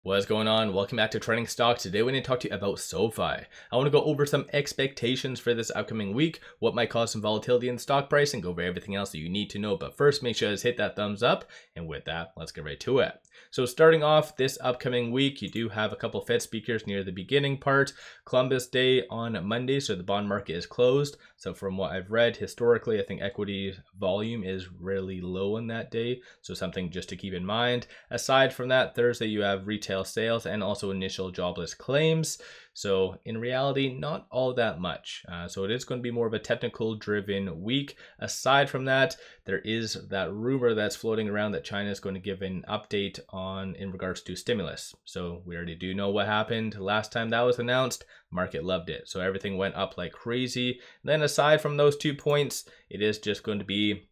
What's going on? Welcome back to Trending Stocks. Today we're going to talk to you about SoFi. I want to go over some expectations for this upcoming week, what might cause some volatility in the stock price, and go over everything else that you need to know. But first, make sure to hit that thumbs up. And with that, let's get right to it. So starting off this upcoming week, you do have a couple Fed speakers near the beginning part. Columbus Day on Monday, so the bond market is closed. So from what I've read historically, I think equity volume is really low on that day. So something just to keep in mind. Aside from that, Thursday you have retail sales and also initial jobless claims. So in reality, not all that much. So it is going to be more of a technical driven week. Aside from that, there is that rumor that's floating around that China is going to give an update on in regards to stimulus. So we already do know what happened last time that was announced. Market loved it. So everything went up like crazy. Then aside from those 2 points, it is just going to be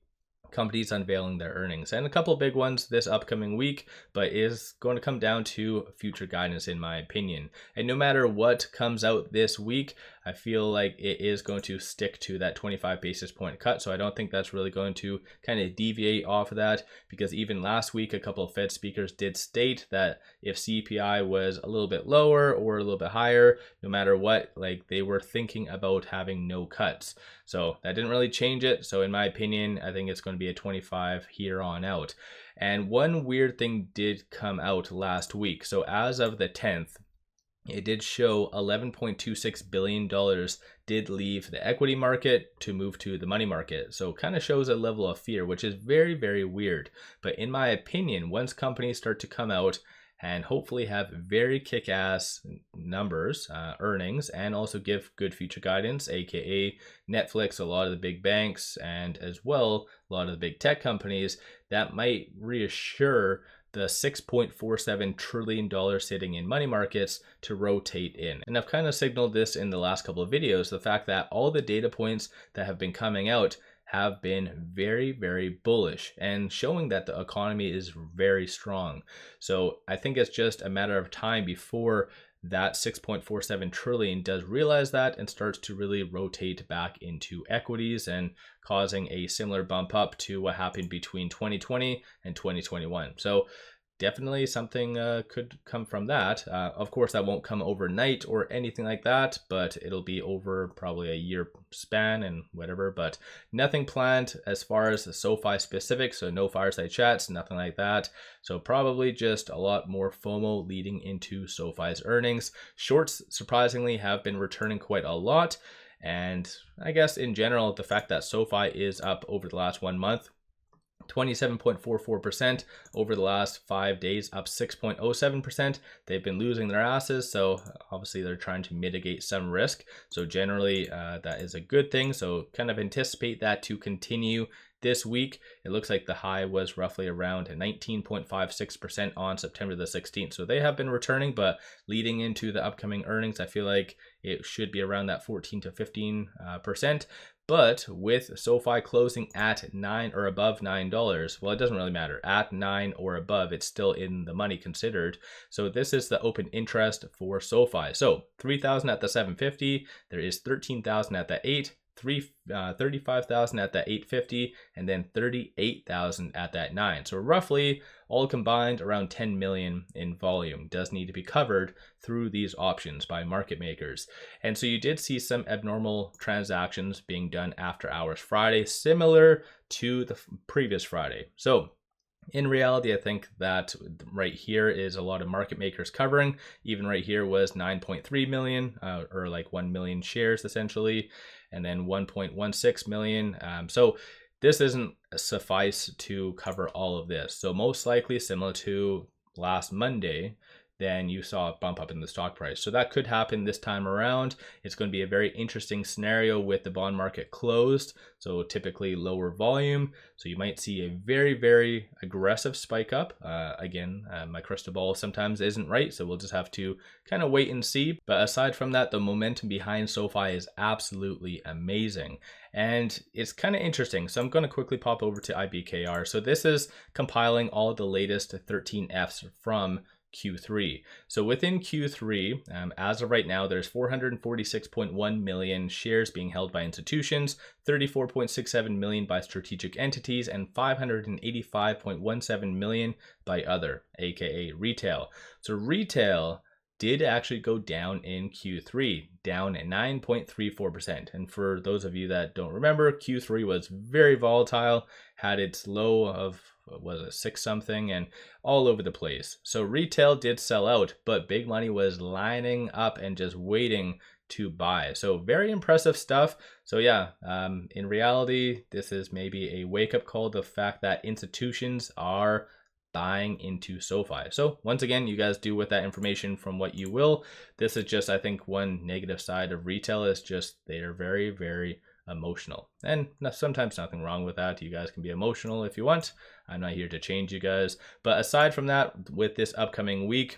companies unveiling their earnings and a couple big ones this upcoming week, but is going to come down to future guidance in my opinion. And no matter what comes out this week, I feel like it is going to stick to that 25 basis point cut. So I don't think that's really going to kind of deviate off of that, because even last week, a couple of Fed speakers did state that if CPI was a little bit lower or a little bit higher, no matter what, like they were thinking about having no cuts. So that didn't really change it. So in my opinion, I think it's going to be a 25 here on out. And one weird thing did come out last week. So as of the 10th, it did show $11.26 billion did leave the equity market to move to the money market. So kind of shows a level of fear, which is very, very weird. But in my opinion, once companies start to come out and hopefully have very kick-ass numbers, earnings, and also give good future guidance, aka Netflix, a lot of the big banks, and as well a lot of the big tech companies, that might reassure the $6.47 trillion sitting in money markets to rotate in. And I've kind of signaled this in the last couple of videos, the fact that all the data points that have been coming out have been very, very bullish and showing that the economy is very strong. So I think it's just a matter of time before that 6.47 trillion does realize that and starts to really rotate back into equities and causing a similar bump up to what happened between 2020 and 2021. So definitely something could come from that. Of course, that won't come overnight or anything like that, but it'll be over probably a year span and whatever, but nothing planned as far as the SoFi specific. So no fireside chats, nothing like that. So probably just a lot more FOMO leading into SoFi's earnings. Shorts surprisingly have been returning quite a lot. And I guess in general, the fact that SoFi is up over the last 1 month, 27.44% over the last 5 days, up 6.07%. They've been losing their asses, so obviously they're trying to mitigate some risk. So generally that is a good thing. So kind of anticipate that to continue this week. It looks like the high was roughly around 19.56% on September the 16th. So they have been returning, but leading into the upcoming earnings, I feel like it should be around that 14 to 15%. But with SoFi closing at $9 or above $9, well, it doesn't really matter. At 9 or above, it's still in the money considered. So this is the open interest for SoFi. So 3,000 at the 750, there is 13,000 at the 8, 35,000 at that 850, and then 38,000 at that 9. So roughly all combined around 10 million in volume does need to be covered through these options by market makers. And so you did see some abnormal transactions being done after hours Friday, similar to the previous Friday. So in reality, I think that right here is a lot of market makers covering. Even right here was 9.3 million or like 1 million shares essentially, and then 1.16 million. So this isn't suffice to cover all of this. So most likely similar to last Monday, then you saw a bump up in the stock price. So that could happen this time around. It's going to be a very interesting scenario with the bond market closed. So typically lower volume. So you might see a very, very aggressive spike up. Again, my crystal ball sometimes isn't right. So we'll just have to kind of wait and see. But aside from that, the momentum behind SoFi is absolutely amazing. And it's kind of interesting. So I'm going to quickly pop over to IBKR. So this is compiling all the latest 13Fs from Q3. So within Q3, as of right now, there's 446.1 million shares being held by institutions, 34.67 million by strategic entities, and 585.17 million by other, aka retail. So retail did actually go down in Q3, down at 9.34%. And for those of you that don't remember, Q3 was very volatile, had its low of, was it 6 something, and all over the place. So retail did sell out, but big money was lining up and just waiting to buy. So very impressive stuff. So yeah, in reality, this is maybe a wake-up call, the fact that institutions are buying into SoFi. So once again, you guys do with that information from what you will. This is just, I think, one negative side of retail is just they are very, very emotional. And sometimes nothing wrong with that. You guys can be emotional if you want. I'm not here to change you guys. But aside from that, with this upcoming week,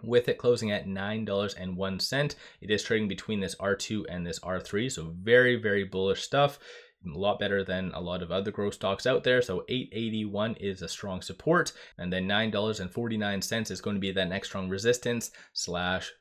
with it closing at $9.01, it is trading between this R2 and this R3. So very, very bullish stuff. A lot better than a lot of other growth stocks out there. So 881 is a strong support, and then $9.49 is going to be that next strong resistance /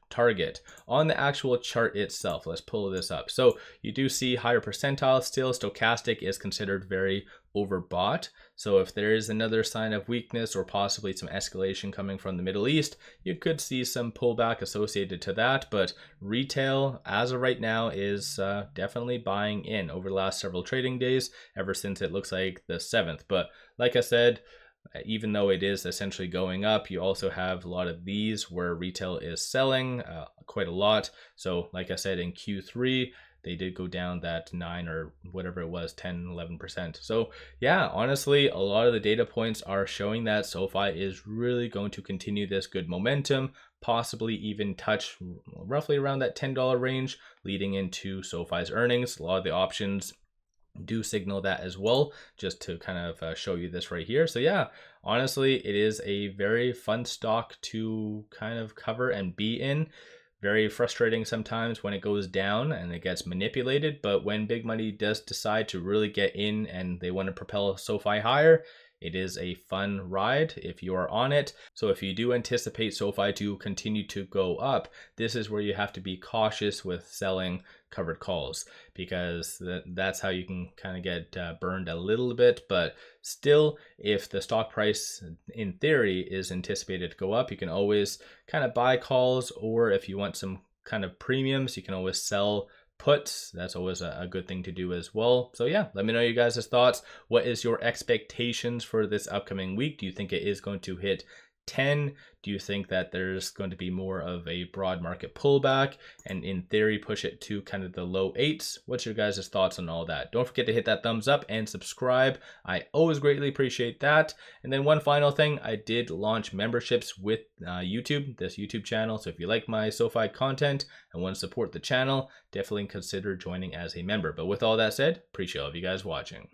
target. On the actual chart itself, let's pull this up. So you do see higher percentile still. Stochastic is considered very overbought. So if there is another sign of weakness or possibly some escalation coming from the Middle East, you could see some pullback associated to that. But retail, as of right now, is definitely buying in over the last several trading days, ever since it looks like the 7th. But like I said, even though it is essentially going up, you also have a lot of these where retail is selling quite a lot. So like I said, in Q3, they did go down that 9 or whatever it was, 10, 11%. So yeah, honestly, a lot of the data points are showing that SoFi is really going to continue this good momentum, possibly even touch roughly around that $10 range leading into SoFi's earnings. A lot of the options do signal that as well, just to kind of show you this right here. So yeah, honestly, it is a very fun stock to kind of cover and be in. Very frustrating sometimes when it goes down and it gets manipulated, but when big money does decide to really get in and they want to propel SoFi higher, it is a fun ride if you are on it. So if you do anticipate SoFi to continue to go up, this is where you have to be cautious with selling covered calls, because that's how you can kind of get burned a little bit. But still, if the stock price in theory is anticipated to go up, you can always kind of buy calls, or if you want some kind of premiums, you can always sell puts. That's always a good thing to do as well. So yeah, let me know you guys' thoughts. What is your expectations for this upcoming week? Do you think it is going to hit 10? Do you think that there's going to be more of a broad market pullback and in theory push it to kind of the low 8s? What's your guys' thoughts on all that? Don't forget to hit that thumbs up and subscribe. I always greatly appreciate that. And then one final thing, I did launch memberships with YouTube, this YouTube channel. So if you like my SoFi content and want to support the channel, definitely consider joining as a member. But with all that said, appreciate all of you guys watching.